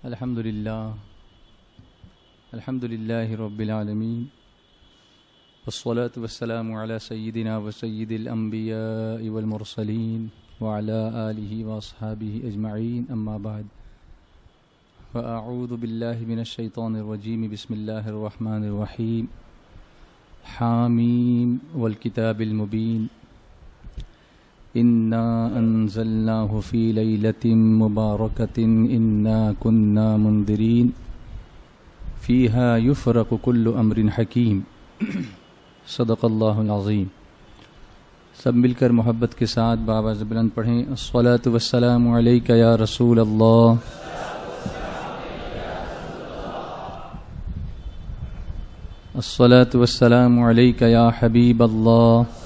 الحمد لله رب العالمين والصلاة والسلام على سيدنا وسيد الأنبياء والمرسلين وعلى آله وأصحابه أجمعين أما بعد فأعوذ بالله من الشيطان الرجيم بسم الله الرحمن الرحيم حاميم والكتاب المبين إنا أنزلناه في ليلة مباركة إنا كنا منذرين فيها يفرق كل أمر حكيم صدق اللہ العظیم. سب مل کر محبت کے ساتھ بآواز بلند پڑھیں الصلاۃ والسلام علیک یا رسول اللہ. الصلاۃ والسلام علیک یا حبیب اللہ.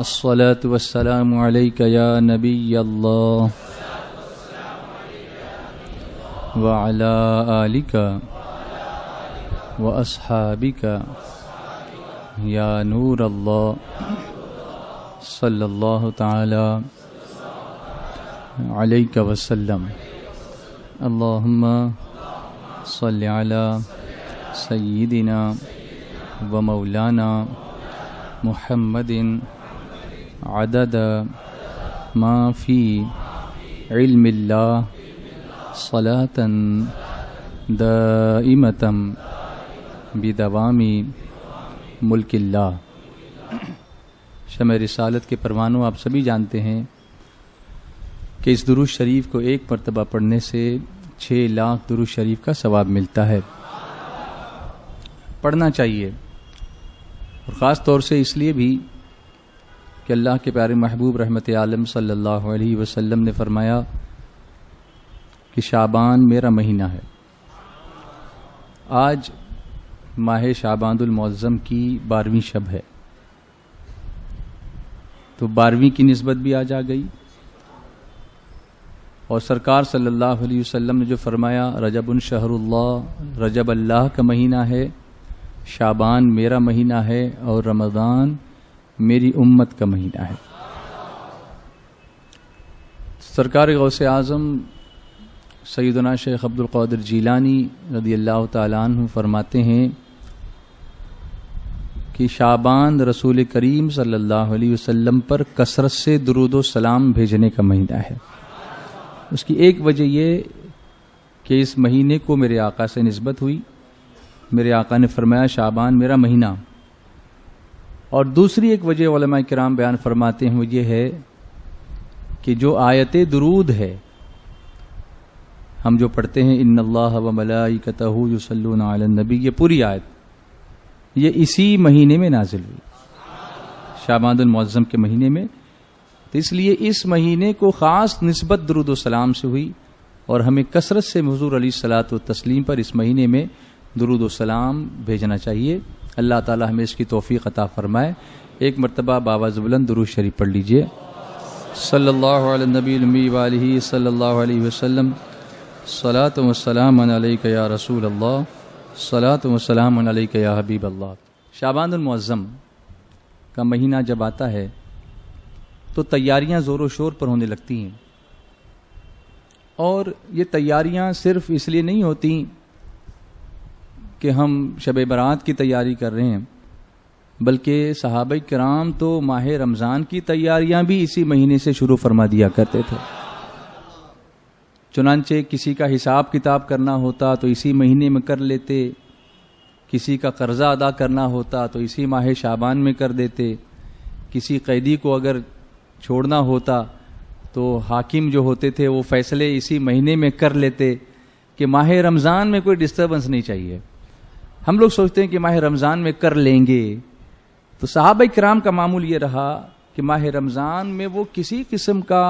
الصلاۃ والسلام علیک یا نبی اللہ وعلی آلک واصحابک یا نور اللہ صلی اللہ تعالی علیک وسلم. اللہم صلی علی سیدنا و مولانا محمد عدد ما فی علم اللہ صلاۃ دائمۃ بدوام ملک اللہ. شمع رسالت کے پروانوں، آپ سبھی جانتے ہیں کہ اس درود شریف کو ایک مرتبہ پڑھنے سے 6 لاکھ درود شریف کا ثواب ملتا ہے. پڑھنا چاہیے، اور خاص طور سے اس لیے بھی کہ اللہ کے پیارے محبوب رحمت عالم صلی اللہ علیہ وسلم نے فرمایا کہ شعبان میرا مہینہ ہے. آج ماہ شعبان المعظم کی 12ویں شب ہے، تو 12ویں کی نسبت بھی آج آ گئی. اور سرکار صلی اللہ علیہ وسلم نے جو فرمایا رجب شہر اللہ، رجب اللہ کا مہینہ ہے، شعبان میرا مہینہ ہے، اور رمضان میری امت کا مہینہ ہے. سرکار غوث اعظم سیدنا شیخ عبد القادر جیلانی رضی اللہ تعالیٰ عنہ فرماتے ہیں کہ شعبان رسول کریم صلی اللہ علیہ وسلم پر کثرت سے درود و سلام بھیجنے کا مہینہ ہے. اس کی ایک وجہ یہ کہ اس مہینے کو میرے آقا سے نسبت ہوئی، میرے آقا نے فرمایا شعبان میرا مہینہ. اور دوسری ایک وجہ علماء کرام بیان فرماتے ہیں وہ یہ ہے کہ جو آیت درود ہے ہم جو پڑھتے ہیں ان اللہ و ملائکتہ یصلون علی النبی، یہ پوری آیت یہ اسی مہینے میں نازل ہوئی، شعبان المعظم کے مہینے میں. تو اس لیے اس مہینے کو خاص نسبت درود و سلام سے ہوئی، اور ہمیں کثرت سے حضور علیہ الصلاۃ والتسلیم پر اس مہینے میں درود و سلام بھیجنا چاہیے. اللہ تعالی ہمیں اس کی توفیق عطا فرمائے. ایک مرتبہ بآواز بلند درود شریف پڑھ لیجئے. صلی اللہ علی النبی الامی وآلہ صلی اللہ علیہ وسلم. صلاۃ و سلام علیک یا رسول اللہ، صلاۃ و سلام علیک یا حبیب اللہ. شعبان المعظم کا مہینہ جب آتا ہے تو تیاریاں زور و شور پر ہونے لگتی ہیں، اور یہ تیاریاں صرف اس لیے نہیں ہوتی کہ ہم شب برات کی تیاری کر رہے ہیں، بلکہ صحابہ کرام تو ماہ رمضان کی تیاریاں بھی اسی مہینے سے شروع فرما دیا کرتے تھے. چنانچہ کسی کا حساب کتاب کرنا ہوتا تو اسی مہینے میں کر لیتے، کسی کا قرضہ ادا کرنا ہوتا تو اسی ماہ شعبان میں کر دیتے، کسی قیدی کو اگر چھوڑنا ہوتا تو حاکم جو ہوتے تھے وہ فیصلے اسی مہینے میں کر لیتے کہ ماہ رمضان میں کوئی ڈسٹربنس نہیں چاہیے. ہم لوگ سوچتے ہیں کہ ماہ رمضان میں کر لیں گے، تو صحابہ کرام کا معمول یہ رہا کہ ماہ رمضان میں وہ کسی قسم کا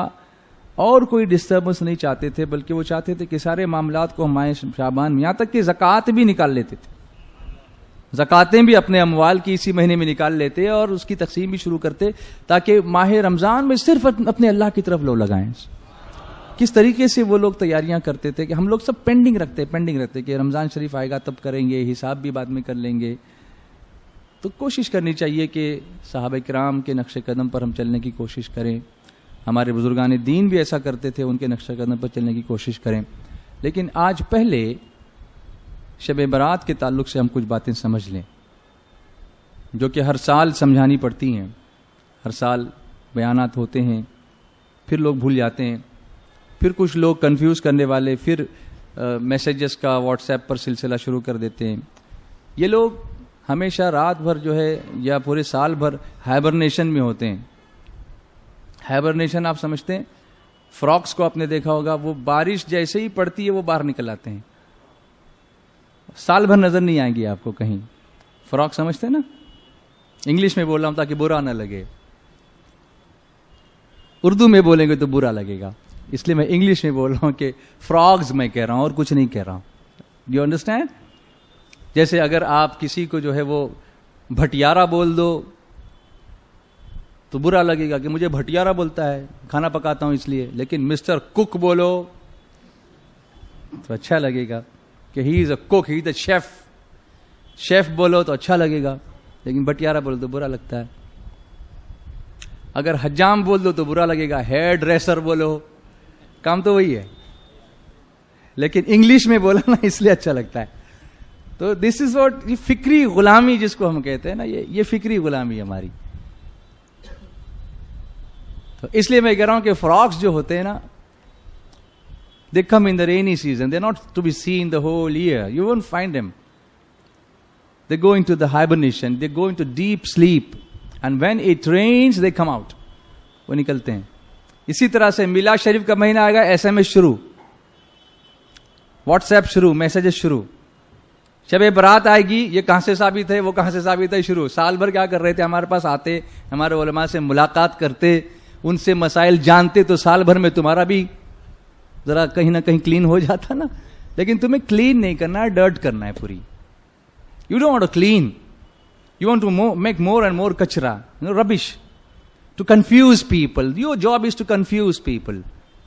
اور کوئی ڈسٹربنس نہیں چاہتے تھے، بلکہ وہ چاہتے تھے کہ سارے معاملات کو ماہ شعبان میں، یہاں تک کہ زکوٰۃ بھی نکال لیتے تھے، زکوٰتیں بھی اپنے اموال کی اسی مہینے میں نکال لیتے اور اس کی تقسیم بھی شروع کرتے، تاکہ ماہ رمضان میں صرف اپنے اللہ کی طرف لو لگائیں. کس طریقے سے وہ لوگ تیاریاں کرتے تھے کہ ہم لوگ سب پینڈنگ رکھتے کہ رمضان شریف آئے گا تب کریں گے، حساب بھی بعد میں کر لیں گے. تو کوشش کرنی چاہیے کہ صحابہ کرام کے نقش قدم پر ہم چلنے کی کوشش کریں. ہمارے بزرگان دین بھی ایسا کرتے تھے، ان کے نقشہ قدم پر چلنے کی کوشش کریں. لیکن آج پہلے شب برات کے تعلق سے ہم کچھ باتیں سمجھ لیں جو کہ ہر سال سمجھانی پڑتی ہیں. ہر سال بیانات ہوتے ہیں، پھر لوگ بھول جاتے ہیں، پھر کچھ لوگ کنفیوز کرنے والے پھر میسیجز کا واٹس ایپ پر سلسلہ شروع کر دیتے ہیں. یہ لوگ ہمیشہ رات بھر جو ہے یا پورے سال بھر ہائبرنیشن میں ہوتے ہیں. ہائبرنیشن آپ سمجھتے ہیں؟ فراکس کو آپ نے دیکھا ہوگا، وہ بارش جیسے ہی پڑتی ہے وہ باہر نکل آتے ہیں، سال بھر نظر نہیں آئیں گی آپ کو کہیں. فراک سمجھتے ہیں نا؟ انگلش میں بول رہا ہوں تاکہ برا نہ لگے، اردو میں بولیں گے تو برا لگے گا، اس لیے میں انگلش میں بول رہا ہوں کہ فراگز میں کہہ رہا ہوں اور کچھ نہیں کہہ رہا ہوں. You understand? جیسے اگر آپ کسی کو جو ہے وہ بھٹیارا بول دو تو برا لگے گا کہ مجھے بھٹیارا بولتا ہے، کھانا پکاتا ہوں اس لیے. لیکن مسٹر کک بولو تو اچھا لگے گا کہ he is a cook, he is a chef. Chef بولو تو اچھا لگے گا، لیکن بھٹیارا بولو تو برا لگتا ہے. اگر حجام بول دو تو برا لگے گا، ہیئر ڈریسر بولو، کام تو وہی ہے، لیکن انگلش میں بولا نا اس لیے اچھا لگتا ہے. تو دس از واٹ، یہ فکری غلامی جس کو ہم کہتے ہیں نا، یہ فکری غلامی ہماری. تو اس لیے میں کہہ رہا ہوں کہ فراکس جو ہوتے ہیں نا، they come in the rainy season, they're not to be seen the whole year, you won't find them. They go into the hibernation, they go into deep sleep, and when it rains they come out, وہ نکلتے ہیں. اسی طرح سے میلاد شریف کا مہینہ آئے گا، ایس ایم ایس شروع، واٹس ایپ شروع، میسیجز شروع. شب برات آئے گی، یہ کہاں سے ثابت ہے، وہ کہاں سے ثابت ہے، شروع. سال بھر کیا کر رہے تھے؟ ہمارے پاس آتے، ہمارے علماء سے ملاقات کرتے، ان سے مسائل جانتے، تو سال بھر میں تمہارا بھی ذرا کہیں نہ کہیں کلین ہو جاتا نا. لیکن تمہیں کلین نہیں کرنا ہے، ڈرٹ کرنا ہے پوری. You don't want to clean, you want to make more and more کچرا، rubbish, to confuse people. Your job is to confuse people.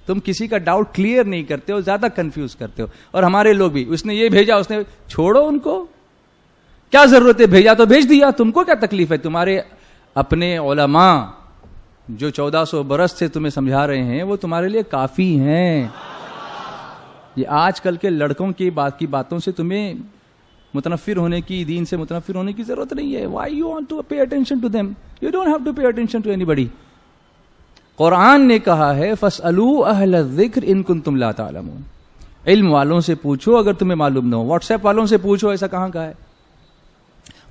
تم کسی کا ڈاؤٹ کلیئر نہیں کرتے ہو، زیادہ کنفیوز کرتے ہو. اور ہمارے لوگ بھی، اس نے یہ بھیجا، اس نے، چھوڑو ان کو، کیا ضرورت ہے، بھیجا تو بھیج دیا، تم کو کیا تکلیف ہے. تمہارے اپنے علماء جو 1400 برس سے تمہیں سمجھا رہے ہیں وہ تمہارے لیے کافی ہیں. یہ آج کل کے لڑکوں کی باتوں سے تمہیں متنفر ہونے کی، دین سے متنفر ہونے کی ضرورت نہیں ہے. Why you want to pay attention to them? You don't have to pay attention to anybody. قرآن نے کہا ہے فَاسْأَلُوا أَهْلَ الذِّكْرِ إِن كُنتُمْ لَا تَعْلَمُونَ. علم والوں سے پوچھو اگر تمہیں معلوم نہ ہو. واٹس ایپ والوں سے پوچھو ایسا کہاں کہا ہے،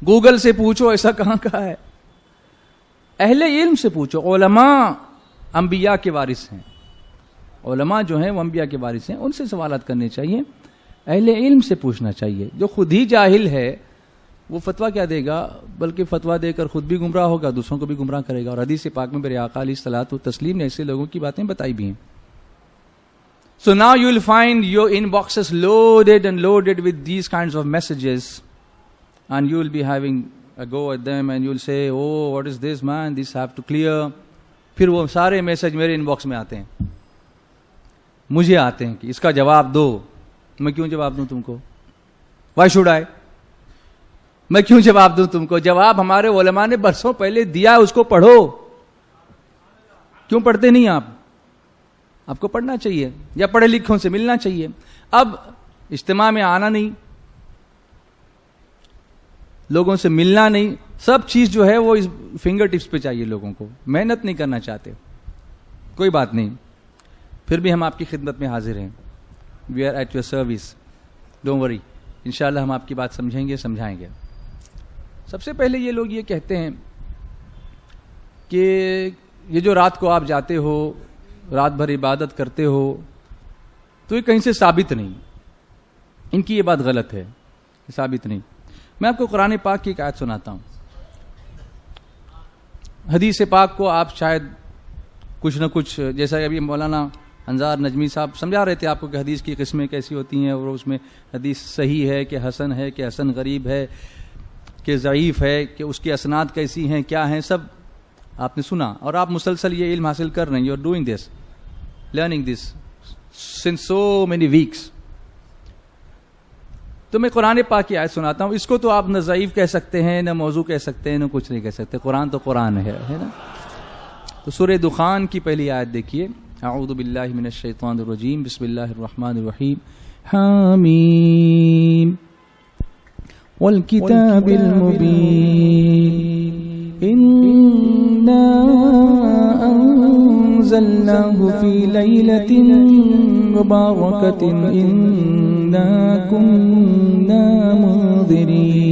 گوگل سے پوچھو ایسا کہاں کہا ہے. اہل علم سے پوچھو. علماء انبیاء کے وارث ہیں، علماء جو ہیں وہ انبیاء کے وارث ہیں، ان سے سوالات کرنے چاہیے. اہل علم سے پوچھنا چاہیے. جو خود ہی جاہل ہے وہ فتویٰ کیا دے گا، بلکہ فتویٰ دے کر خود بھی گمراہ ہوگا، دوسروں کو بھی گمراہ کرے گا. اور حدیث پاک میں میرے آقا علیہ الصلوۃ والتسلیم نے ایسے لوگوں کی باتیں بتائی بھی ہیں. So now you will find your inboxes loaded and loaded with these kinds of messages, and you will be having a go at them and you will say, oh what is this man, this have to clear. پھر وہ سارے message میرے in box میں آتے ہیں، مجھے آتے ہیں کہ اس کا جواب دو. میں کیوں جواب دوں تم کو؟ Why should I؟ میں کیوں جواب دوں تم کو؟ جواب ہمارے علماء نے برسوں پہلے دیا، اس کو پڑھو. کیوں پڑھتے نہیں آپ کو پڑھنا چاہیے، یا پڑھے لکھوں سے ملنا چاہیے. اب اجتماع میں آنا نہیں، لوگوں سے ملنا نہیں، سب چیز جو ہے وہ فنگر ٹپس پہ چاہیے لوگوں کو. محنت نہیں کرنا چاہتے، کوئی بات نہیں، پھر بھی ہم آپ کی خدمت میں حاضر ہیں. We are at your service, don't worry. انشاءاللہ ہم آپ کی بات سمجھیں گے، سمجھائیں گے. سب سے پہلے یہ لوگ یہ کہتے ہیں کہ یہ جو رات کو آپ جاتے ہو، رات بھر عبادت کرتے ہو، تو یہ کہیں سے ثابت نہیں. ان کی یہ بات غلط ہے، ثابت نہیں. میں آپ کو قرآن پاک کی ایک آیت سناتا ہوں. حدیث پاک کو آپ شاید کچھ نہ کچھ، جیسا ابھی مولانا انظار نجمی صاحب سمجھا رہے تھے آپ کو کہ حدیث کی قسمیں کیسی ہوتی ہیں، اور اس میں حدیث صحیح ہے کہ حسن ہے کہ حسن غریب ہے کہ ضعیف ہے، کہ اس کی اسناد کیسی ہیں، کیا ہیں، سب آپ نے سنا. اور آپ مسلسل یہ علم حاصل کر رہے ہیں. You are doing this, learning this since so many weeks. تو میں قرآن پاک کی آیت سناتا ہوں. اس کو تو آپ نہ ضعیف کہہ سکتے ہیں، نہ موضوع کہہ سکتے ہیں، نہ کچھ نہیں کہہ سکتے. قرآن تو قرآن ہے نا. تو سورہ دخان کی پہلی آیت دیکھیے. اعوذ باللہ من الشیطان الرجیم بسم اللہ الرحمن الرحیم. حامیم والکتاب المبین انا انزلناہ فی لیلۃ مبارکۃ انا کنا منذرین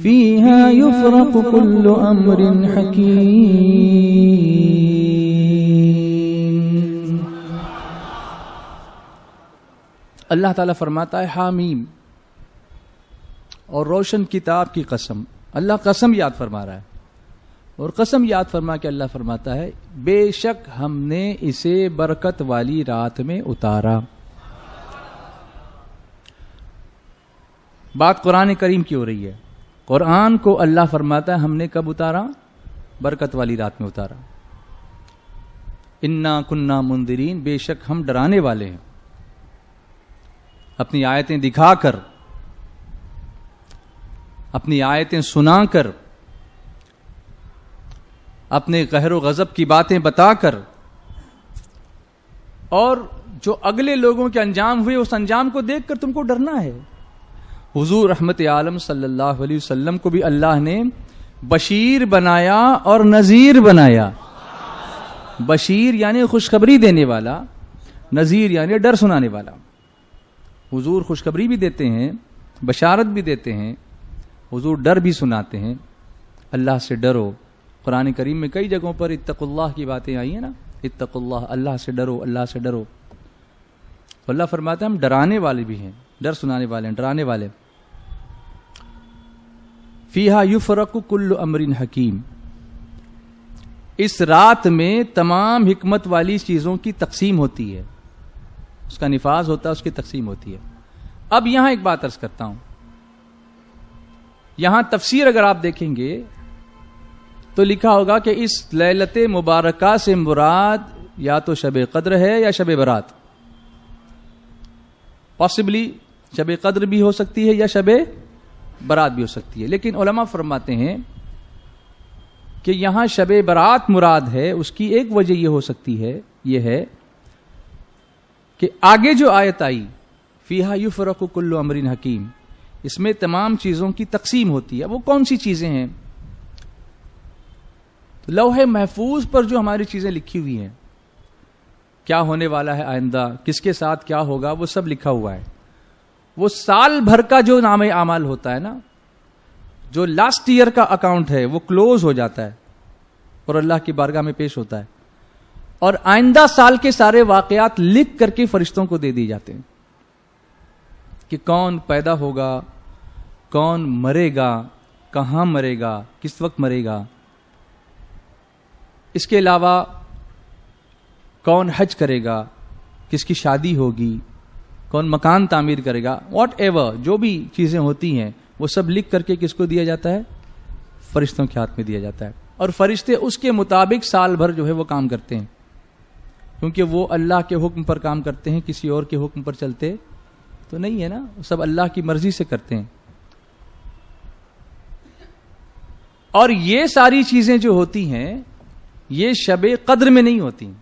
فیہا یفرق کل امر حکیم. اللہ تعالیٰ فرماتا ہے حامیم اور روشن کتاب کی قسم. اللہ قسم یاد فرما رہا ہے اور قسم یاد فرما کے اللہ فرماتا ہے بے شک ہم نے اسے برکت والی رات میں اتارا. بات قرآن کریم کی ہو رہی ہے. قرآن کو اللہ فرماتا ہے ہم نے کب اتارا؟ برکت والی رات میں اتارا. انا کننا منذرین، بے شک ہم ڈرانے والے ہیں. اپنی آیتیں دکھا کر، اپنی آیتیں سنا کر، اپنے قہر و غضب کی باتیں بتا کر، اور جو اگلے لوگوں کے انجام ہوئے اس انجام کو دیکھ کر تم کو ڈرنا ہے. حضور رحمت عالم صلی اللہ علیہ وسلم کو بھی اللہ نے بشیر بنایا اور نذیر بنایا. بشیر یعنی خوشخبری دینے والا، نذیر یعنی ڈر سنانے والا. حضور خوشخبری بھی دیتے ہیں، بشارت بھی دیتے ہیں، حضور ڈر بھی سناتے ہیں. اللہ سے ڈرو. قرآن کریم میں کئی جگہوں پر اتقوا اللہ کی باتیں آئی ہیں نا، اتقوا اللہ، اللہ سے ڈرو، اللہ سے ڈرو. اللہ فرماتا ہے ہم ڈرانے والے بھی ہیں، ڈر سنانے والے ہیں، ڈرانے والے. فیہا یفرق کل امر حکیم، اس رات میں تمام حکمت والی چیزوں کی تقسیم ہوتی ہے، اس کا نفاذ ہوتا ہے، اس کی تقسیم ہوتی ہے. اب یہاں ایک بات عرض کرتا ہوں. یہاں تفسیر اگر آپ دیکھیں گے تو لکھا ہوگا کہ اس لیلت مبارکہ سے مراد یا تو شب قدر ہے یا شب برات. پاسبلی شب قدر بھی ہو سکتی ہے یا شب برات بھی ہو سکتی ہے، لیکن علماء فرماتے ہیں کہ یہاں شب برات مراد ہے. اس کی ایک وجہ یہ ہو سکتی ہے، یہ ہے کہ آگے جو آیت آئی فیہا یفرق کل امر حکیم، اس میں تمام چیزوں کی تقسیم ہوتی ہے. وہ کون سی چیزیں ہیں؟ لوح محفوظ پر جو ہماری چیزیں لکھی ہوئی ہیں، کیا ہونے والا ہے آئندہ، کس کے ساتھ کیا ہوگا، وہ سب لکھا ہوا ہے. وہ سال بھر کا جو نام اعمال ہوتا ہے نا، جو لاسٹ ایئر کا اکاؤنٹ ہے، وہ کلوز ہو جاتا ہے اور اللہ کی بارگاہ میں پیش ہوتا ہے، اور آئندہ سال کے سارے واقعات لکھ کر کے فرشتوں کو دے دیے جاتے ہیں کہ کون پیدا ہوگا، کون مرے گا، کہاں مرے گا، کس وقت مرے گا. اس کے علاوہ کون حج کرے گا، کس کی شادی ہوگی، کون مکان تعمیر کرے گا، واٹ ایور جو بھی چیزیں ہوتی ہیں وہ سب لکھ کر کے کس کو دیا جاتا ہے؟ فرشتوں کے ہاتھ میں دیا جاتا ہے. اور فرشتے اس کے مطابق سال بھر جو ہے وہ کام کرتے ہیں، کیونکہ وہ اللہ کے حکم پر کام کرتے ہیں، کسی اور کے حکم پر چلتے تو نہیں ہے نا، سب اللہ کی مرضی سے کرتے ہیں. اور یہ ساری چیزیں جو ہوتی ہیں یہ شب قدر میں نہیں ہوتی،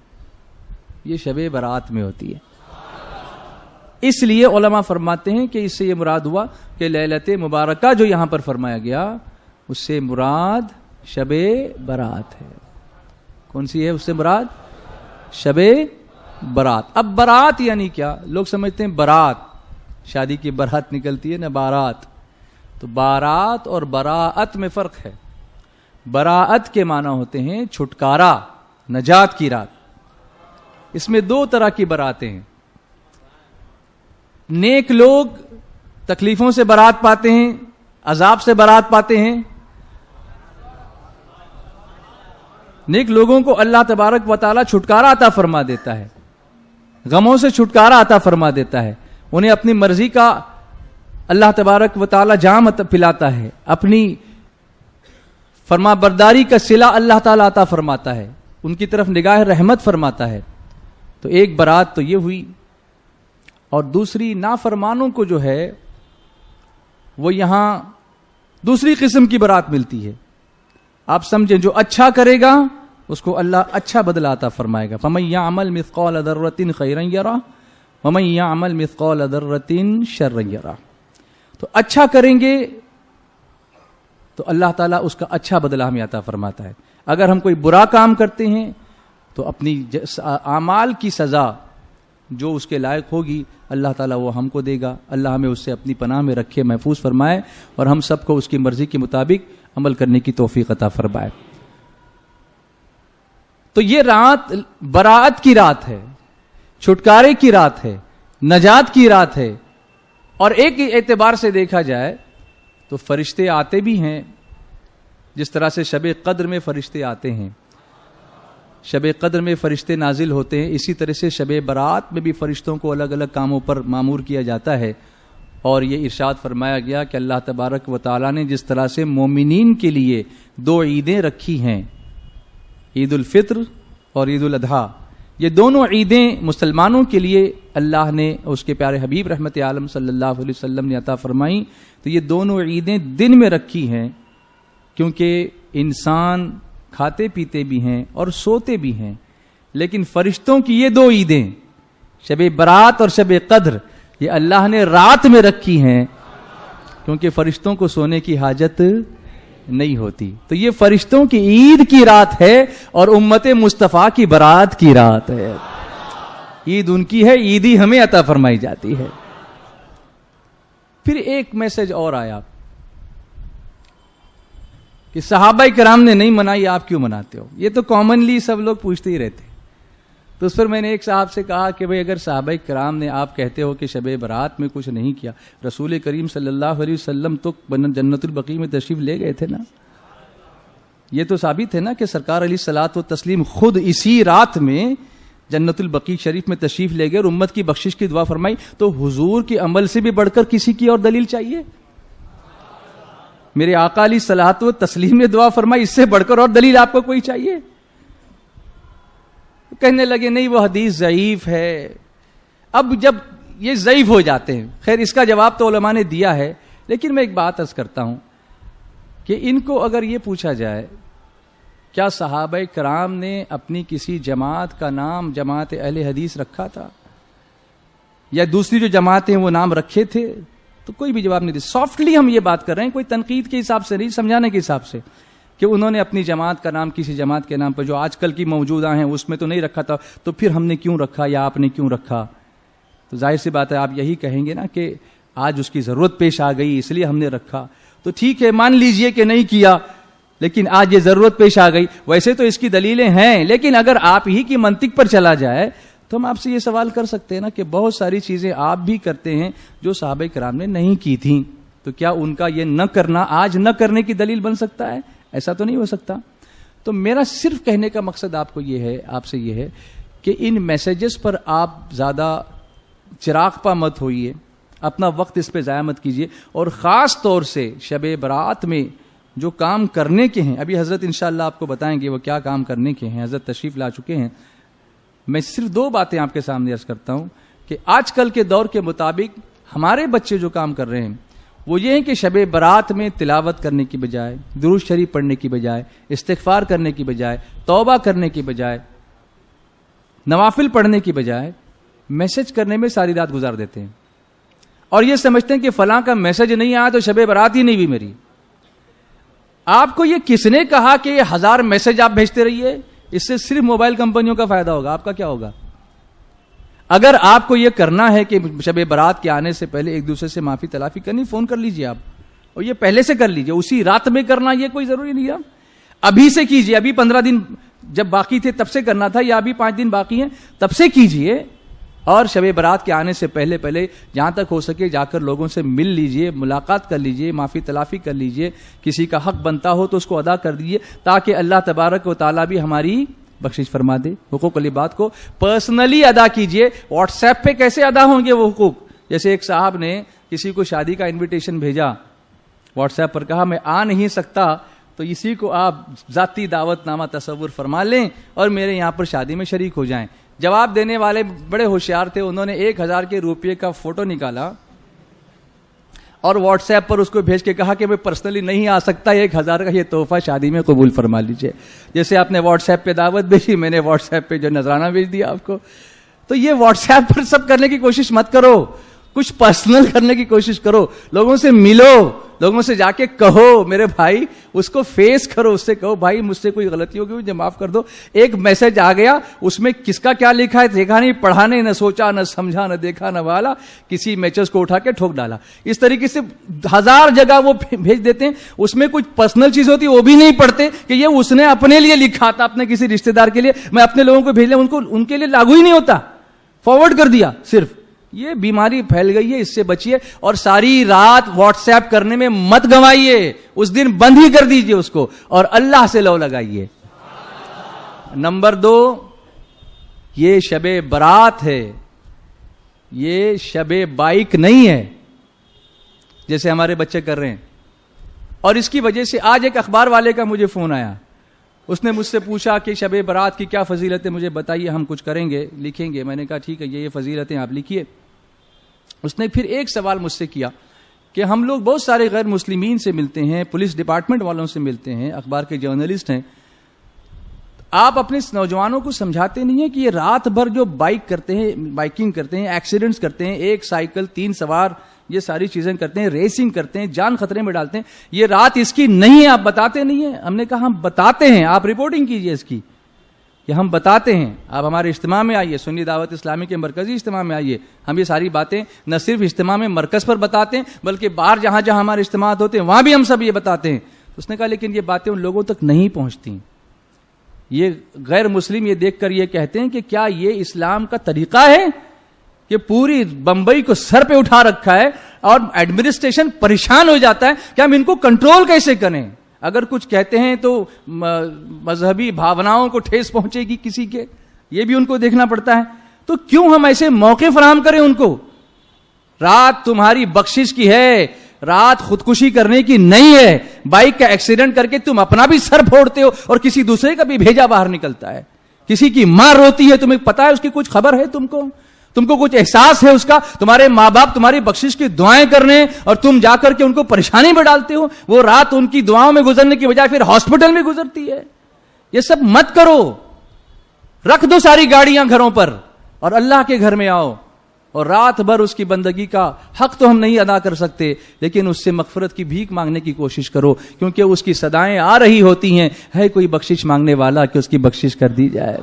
یہ شب برات میں ہوتی ہے. اس لیے علماء فرماتے ہیں کہ اس سے یہ مراد ہوا کہ لیلت مبارکہ جو یہاں پر فرمایا گیا اس سے مراد شب برات ہے. کون سی ہے اس سے مراد؟ شب برات. اب برات یعنی کیا؟ لوگ سمجھتے ہیں برات، شادی کی برات نکلتی ہے نا، بارات. تو بارات اور براءت میں فرق ہے. براءت کے معنی ہوتے ہیں چھٹکارا، نجات کی رات. اس میں دو طرح کی براتیں ہیں. نیک لوگ تکلیفوں سے برات پاتے ہیں، عذاب سے برات پاتے ہیں. نیک لوگوں کو اللہ تبارک و تعالی چھٹکارا عطا فرما دیتا ہے، غموں سے چھٹکارا عطا فرما دیتا ہے. انہیں اپنی مرضی کا اللہ تبارک و تعالی جام پلاتا ہے، اپنی فرما برداری کا صلہ اللہ تعالی عطا فرماتا ہے، ان کی طرف نگاہ رحمت فرماتا ہے. تو ایک برات تو یہ ہوئی. اور دوسری نافرمانوں کو جو ہے وہ یہاں دوسری قسم کی برات ملتی ہے. آپ سمجھیں جو اچھا کرے گا اس کو اللہ اچھا بدلہ عطا فرمائے گا. فَمَن يَعْمَلْ مِثْقَالَ ذَرَّةٍ خَيْرًا يَرَهُ وَمَن يَعْمَلْ مِثْقَالَ ذَرَّةٍ شَرًّا يَرَهُ. تو اچھا کریں گے تو اللہ تعالیٰ اس کا اچھا بدلہ ہمیں عطا فرماتا ہے. اگر ہم کوئی برا کام کرتے ہیں تو اپنی اعمال کی سزا جو اس کے لائق ہوگی اللہ تعالیٰ وہ ہم کو دے گا. اللہ ہمیں اس سے اپنی پناہ میں رکھے, محفوظ فرمائے, اور ہم سب کو اس کی مرضی کے مطابق عمل کرنے کی توفیق عطا فرمائے. تو یہ رات براءت کی رات ہے, چھٹکارے کی رات ہے, نجات کی رات ہے. اور ایک اعتبار سے دیکھا جائے تو فرشتے آتے بھی ہیں, جس طرح سے شب قدر میں فرشتے آتے ہیں, شب قدر میں فرشتے نازل ہوتے ہیں, اسی طرح سے شب برات میں بھی فرشتوں کو الگ الگ کاموں پر مامور کیا جاتا ہے. اور یہ ارشاد فرمایا گیا کہ اللہ تبارک و تعالیٰ نے جس طرح سے مومنین کے لیے 2 عیدیں رکھی ہیں, عید الفطر اور عید الاضحیٰ, یہ دونوں عیدیں مسلمانوں کے لیے اللہ نے اس کے پیارے حبیب رحمت عالم صلی اللہ علیہ وسلم نے عطا فرمائی. تو یہ دونوں عیدیں دن میں رکھی ہیں کیونکہ انسان کھاتے پیتے بھی ہیں اور سوتے بھی ہیں, لیکن فرشتوں کی یہ 2 عیدیں شب برات اور شب قدر یہ اللہ نے رات میں رکھی ہیں کیونکہ فرشتوں کو سونے کی حاجت نہیں ہوتی. تو یہ فرشتوں کی عید کی رات ہے اور امت مصطفیٰ کی برات کی رات ہے. عید ان کی ہے, عیدی ہمیں عطا فرمائی جاتی ہے. پھر ایک میسج اور آیا کہ صحابہ کرام نے نہیں منائی, آپ کیوں مناتے ہو؟ یہ تو کامنلی سب لوگ پوچھتے ہی رہتے. تو اس پر میں نے ایک صاحب سے کہا کہ بھئی اگر صحابہ کرام نے, آپ کہتے ہو کہ شب برات میں کچھ نہیں کیا, رسول کریم صلی اللہ علیہ وسلم تو جنت البقیع میں تشریف لے گئے تھے نا. یہ تو ثابت ہے نا کہ سرکار علیہ الصلوۃ والتسلیم خود اسی رات میں جنت البقیع شریف میں تشریف لے گئے اور امت کی بخشش کی دعا فرمائی. تو حضور کے عمل سے بھی بڑھ کر کسی کی اور دلیل چاہیے؟ میرے آقا علیہ الصلوۃ والتسلیم نے دعا فرمائی, اس سے بڑھ کر اور دلیل آپ کو کوئی چاہیے؟ کہنے لگے نہیں وہ حدیث ضعیف ہے. اب جب یہ ضعیف ہو جاتے ہیں, خیر اس کا جواب تو علماء نے دیا ہے, لیکن میں ایک بات عرض کرتا ہوں کہ ان کو اگر یہ پوچھا جائے کیا صحابہ کرام نے اپنی کسی جماعت کا نام جماعت اہل حدیث رکھا تھا یا دوسری جو جماعتیں وہ نام رکھے تھے, تو کوئی بھی جواب نہیں دیا. سافٹلی ہم یہ بات کر رہے ہیں, کوئی تنقید کے حساب سے نہیں, سمجھانے کے حساب سے کہ انہوں نے اپنی جماعت کا نام کسی جماعت کے نام پر جو آج کل کی موجودہ ہیں اس میں تو نہیں رکھا تھا, تو پھر ہم نے کیوں رکھا یا آپ نے کیوں رکھا؟ تو ظاہر سی بات ہے آپ یہی کہیں گے نا کہ آج اس کی ضرورت پیش آ گئی اس لیے ہم نے رکھا. تو ٹھیک ہے, مان لیجئے کہ نہیں کیا, لیکن آج یہ ضرورت پیش آ گئی. ویسے تو اس کی دلیلیں ہیں, لیکن اگر آپ ہی کی منطق پر چلا جائے تو ہم آپ سے یہ سوال کر سکتے ہیں نا کہ بہت ساری چیزیں آپ بھی کرتے ہیں جو صحابہ کرام نے نہیں کی تھیں, تو کیا ان کا یہ نہ کرنا آج نہ کرنے کی دلیل بن سکتا ہے؟ ایسا تو نہیں ہو سکتا. تو میرا صرف کہنے کا مقصد آپ کو یہ ہے, آپ سے یہ ہے کہ ان میسیجز پر آپ زیادہ چراغ پا مت ہوئیے, اپنا وقت اس پہ ضائع مت کیجیے, اور خاص طور سے شب برات میں جو کام کرنے کے ہیں, ابھی حضرت انشاءاللہ آپ کو بتائیں گے وہ کیا کام کرنے کے ہیں, حضرت تشریف لا چکے ہیں. میں صرف 2 باتیں آپ کے سامنے عرض کرتا ہوں کہ آج کل کے دور کے مطابق ہمارے بچے جو کام کر رہے ہیں وہ یہ ہے کہ شب برات میں تلاوت کرنے کی بجائے, درود شریف پڑھنے کی بجائے, استغفار کرنے کی بجائے, توبہ کرنے کی بجائے, نوافل پڑھنے کی بجائے میسج کرنے میں ساری رات گزار دیتے ہیں, اور یہ سمجھتے ہیں کہ فلاں کا میسج نہیں آیا تو شب برات ہی نہیں ہوئی میری. آپ کو یہ کس نے کہا کہ یہ 1000 میسج آپ بھیجتے رہیے؟ اس سے صرف موبائل کمپنیوں کا فائدہ ہوگا, آپ کا کیا ہوگا؟ اگر آپ کو یہ کرنا ہے کہ شب برات کے آنے سے پہلے ایک دوسرے سے معافی تلافی کرنی, فون کر لیجئے آپ, اور یہ پہلے سے کر لیجئے, اسی رات میں کرنا یہ کوئی ضروری نہیں ہے. ابھی سے کیجئے, ابھی 15 دن جب باقی تھے تب سے کرنا تھا, یا ابھی 5 دن باقی ہیں تب سے کیجئے, اور شب برات کے آنے سے پہلے جہاں تک ہو سکے جا کر لوگوں سے مل لیجئے, ملاقات کر لیجئے, معافی تلافی کر لیجئے, کسی کا حق بنتا ہو تو اس کو ادا کر دیجئے, تاکہ اللہ تبارک و تعالیٰ بھی ہماری بخشش فرما دے. حقوق العباد کو پرسنلی ادا کیجئے. واٹس ایپ پہ کیسے ادا ہوں گے وہ حقوق؟ جیسے ایک صاحب نے کسی کو شادی کا انویٹیشن بھیجا, واٹس ایپ پر کہا میں آ نہیں سکتا, تو اسی کو آپ ذاتی دعوت نامہ تصور فرما لیں اور میرے یہاں پر شادی میں شریک ہو جائیں. جواب دینے والے بڑے ہوشیار تھے, انہوں نے 1000 کے روپے کا فوٹو نکالا اور واٹس ایپ پر اس کو بھیج کے کہا کہ میں پرسنلی نہیں آ سکتا، 1000 کا یہ تحفہ شادی میں قبول فرما لیجئے. جیسے آپ نے واٹس ایپ پہ دعوت بھیجی، میں نے واٹس ایپ پہ جو نذرانہ بھیج دیا آپ کو. تو یہ واٹس ایپ پر سب کرنے کی کوشش مت کرو، کچھ پرسنل کرنے کی کوشش کرو. لوگوں سے ملو، لوگوں سے جا کے کہو میرے بھائی، اس کو فیس کرو، اس سے کہو بھائی مجھ سے کوئی غلطی ہوگی مجھے معاف کر دو. ایک میسج آ گیا، اس میں کس کا کیا لکھا ہے دیکھا نہیں، پڑھا نہیں، نہ سوچا نہ سمجھا نہ دیکھا نہ والا، کسی میسج کو اٹھا کے ٹھوک ڈالا. اس طریقے سے 1000 جگہ وہ بھیج دیتے ہیں، اس میں کچھ پرسنل چیز ہوتی ہے وہ بھی نہیں پڑھتے کہ یہ اس نے اپنے لیے لکھا تھا، اپنے کسی رشتہ دار کے لیے، میں اپنے لوگوں کو بھیج لیں، ان کے لیے لاگو ہی نہیں ہوتا، فارورڈ کر دیا صرف. یہ بیماری پھیل گئی ہے، اس سے بچیے. اور ساری رات واٹس ایپ کرنے میں مت گنوائیے، اس دن بند ہی کر دیجئے اس کو، اور اللہ سے لو لگائیے. نمبر 2، یہ شب برات ہے، یہ شب بائک نہیں ہے جیسے ہمارے بچے کر رہے ہیں. اور اس کی وجہ سے آج ایک اخبار والے کا مجھے فون آیا، اس نے مجھ سے پوچھا کہ شب برات کی کیا فضیلت ہے، مجھے بتائیے، ہم کچھ کریں گے، لکھیں گے. میں نے کہا ٹھیک ہے، یہ فضیلتیں آپ لکھیے. اس نے پھر ایک سوال مجھ سے کیا کہ ہم لوگ بہت سارے غیر مسلمین سے ملتے ہیں، پولیس ڈپارٹمنٹ والوں سے ملتے ہیں، اخبار کے جرنلسٹ ہیں، آپ اپنے نوجوانوں کو سمجھاتے نہیں ہیں کہ یہ رات بھر جو بائک کرتے ہیں، بائکنگ کرتے ہیں، ایکسیڈنٹس کرتے ہیں، ایک سائیکل 3 سوار، یہ ساری چیزیں کرتے ہیں، ریسنگ کرتے ہیں، جان خطرے میں ڈالتے ہیں، یہ رات اس کی نہیں ہے، آپ بتاتے نہیں ہیں. ہم نے کہا ہم بتاتے ہیں، آپ رپورٹنگ کیجئے اس کی کہ ہم بتاتے ہیں. آپ ہمارے اجتماع میں آئیے، سنی دعوت اسلامی کے مرکزی اجتماع میں آئیے، ہم یہ ساری باتیں نہ صرف اجتماع میں مرکز پر بتاتے ہیں بلکہ باہر جہاں جہاں ہمارے اجتماعات ہوتے ہیں وہاں بھی ہم سب یہ بتاتے ہیں. اس نے کہا لیکن یہ باتیں ان لوگوں تک نہیں پہنچتی. یہ غیر مسلم یہ دیکھ کر یہ کہتے ہیں کہ کیا یہ اسلام کا طریقہ ہے کہ پوری بمبئی کو سر پہ اٹھا رکھا ہے اور ایڈمنسٹریشن پریشان ہو جاتا ہے کہ ہم ان کو کنٹرول کیسے کریں. اگر کچھ کہتے ہیں تو مذہبی بھاوناؤں کو ٹھیس پہنچے گی کسی کے، یہ بھی ان کو دیکھنا پڑتا ہے. تو کیوں ہم ایسے موقع فراہم کریں ان کو؟ رات تمہاری بخشش کی ہے، رات خودکشی کرنے کی نہیں ہے. بائک کا ایکسیڈنٹ کر کے تم اپنا بھی سر پھوڑتے ہو اور کسی دوسرے کا بھی بھیجا باہر نکلتا ہے. کسی کی ماں روتی ہے، تمہیں پتا ہے اس کی کچھ خبر ہے، تم کو کچھ احساس ہے اس کا؟ تمہارے ماں باپ تمہاری بخشش کی دعائیں کرنے اور تم جا کر کے ان کو پریشانی میں ڈالتے ہو. وہ رات ان کی دعاؤں میں گزرنے کی بجائے پھر ہاسپٹل میں گزرتی ہے. یہ سب مت کرو. رکھ دو ساری گاڑیاں گھروں پر اور اللہ کے گھر میں آؤ، اور رات بھر اس کی بندگی کا حق تو ہم نہیں ادا کر سکتے لیکن اس سے مغفرت کی بھیک مانگنے کی کوشش کرو، کیونکہ اس کی صدائیں آ رہی ہوتی ہیں، ہے کوئی بخشش مانگنے والا کہ اس کی بخشش کر دی جائے،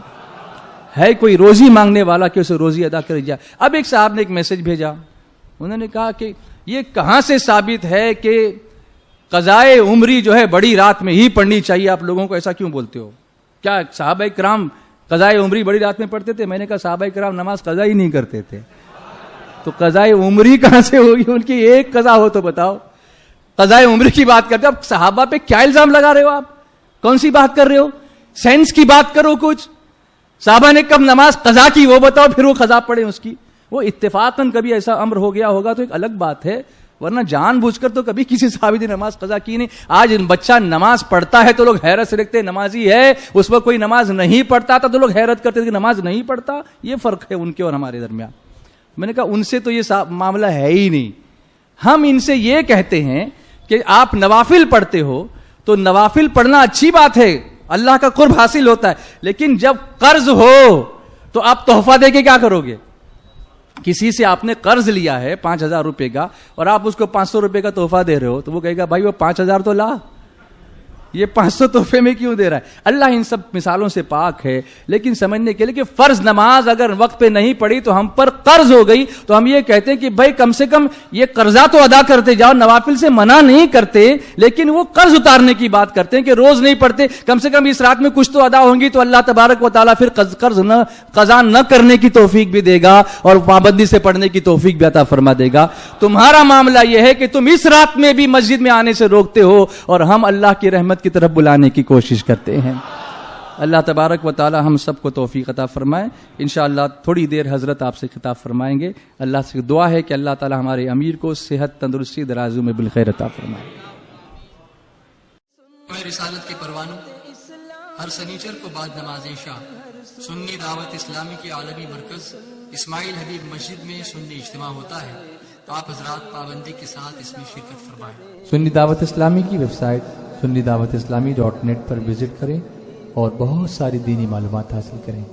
ہے کوئی روزی مانگنے والا کہ اسے روزی ادا کر جائے. اب ایک صاحب نے ایک میسج بھیجا، انہوں نے کہا کہ یہ کہاں سے ثابت ہے کہ قضائے عمری جو ہے بڑی رات میں ہی پڑھنی چاہیے؟ آپ لوگوں کو ایسا کیوں بولتے ہو؟ کیا صحابہ کرام قضائے عمری بڑی رات میں پڑھتے تھے؟ میں نے کہا صحابہ کرام نماز قضا ہی نہیں کرتے تھے، تو قضائے عمری کہاں سے ہوگی؟ ان کی ایک قضا ہو تو بتاؤ. قضائے عمری کی بات کرتے ہو، اب صحابہ پہ کیا الزام لگا رہے ہو؟ آپ کون سی بات کر رہے ہو؟ سینس کی بات کرو. کچھ صحابہ نے کب نماز قضا کی وہ بتاؤ، پھر وہ قضا پڑھے اس کی. وہ اتفاقاً کبھی ایسا امر ہو گیا ہوگا تو ایک الگ بات ہے، ورنہ جان بوجھ کر تو کبھی کسی صحابی نے نماز قضا کی نہیں. آج بچہ نماز پڑھتا ہے تو لوگ حیرت سے دیکھتے ہیں، نمازی ہے. اس وقت کوئی نماز نہیں پڑھتا تھا تو لوگ حیرت کرتے تھے کہ نماز نہیں پڑھتا. یہ فرق ہے ان کے اور ہمارے درمیان. میں نے کہا ان سے تو یہ معاملہ ہے ہی نہیں. ہم ان سے یہ کہتے ہیں کہ آپ نوافل پڑھتے ہو تو نوافل پڑھنا اچھی بات ہے، اللہ کا قرب حاصل ہوتا ہے، لیکن جب قرض ہو تو آپ تحفہ دے کے کیا کرو گے؟ کسی سے آپ نے قرض لیا ہے 5000 روپے کا اور آپ اس کو 500 روپے کا تحفہ دے رہے ہو تو وہ کہے گا بھائی وہ 5000 تو لا، یہ 500 تحفے میں کیوں دے رہا ہے؟ اللہ ان سب مثالوں سے پاک ہے، لیکن سمجھنے کے لیے کہ فرض نماز اگر وقت پہ نہیں پڑھی تو ہم پر قرض ہو گئی، تو ہم یہ کہتے ہیں کہ بھائی کم سے کم یہ قرضہ تو ادا کرتے جاؤ. نوافل سے منع نہیں کرتے لیکن وہ قرض اتارنے کی بات کرتے ہیں کہ روز نہیں پڑھتے، کم سے کم اس رات میں کچھ تو ادا ہوں گی تو اللہ تبارک و تعالیٰ پھر قرض قضا نہ کرنے کی توفیق بھی دے گا اور پابندی سے پڑھنے کی توفیق بھی عطا فرما دے گا. تمہارا معاملہ یہ ہے کہ تم اس رات میں بھی مسجد میں آنے سے روکتے ہو اور ہم اللہ کی رحمت کی طرف بلانے کی کوشش کرتے ہیں. اللہ تبارک و تعالی ہم سب کو توفیق عطا فرمائے. انشاءاللہ تھوڑی دیر حضرت آپ سے خطاب فرمائیں گے. اللہ سے دعا ہے کہ اللہ تعالی ہمارے امیر کو صحت، تندرستی، درازوں میں بالخیر عطا فرمائے. رسالت کے پروانوں، ہر سنیچر کو بعد نماز عشاء سنی دعوت اسلامی کے عالمی مرکز اسماعیل حبیب مسجد میں سنی اجتماع ہوتا ہے. تو آپ حضرات پابندی کے ساتھ اس میں شرکت فرمائیں۔ سنی دعوت اسلامی کی ویب سائٹ sunnidawatisllami.net پر وزٹ کریں اور بہت ساری دینی معلومات حاصل کریں۔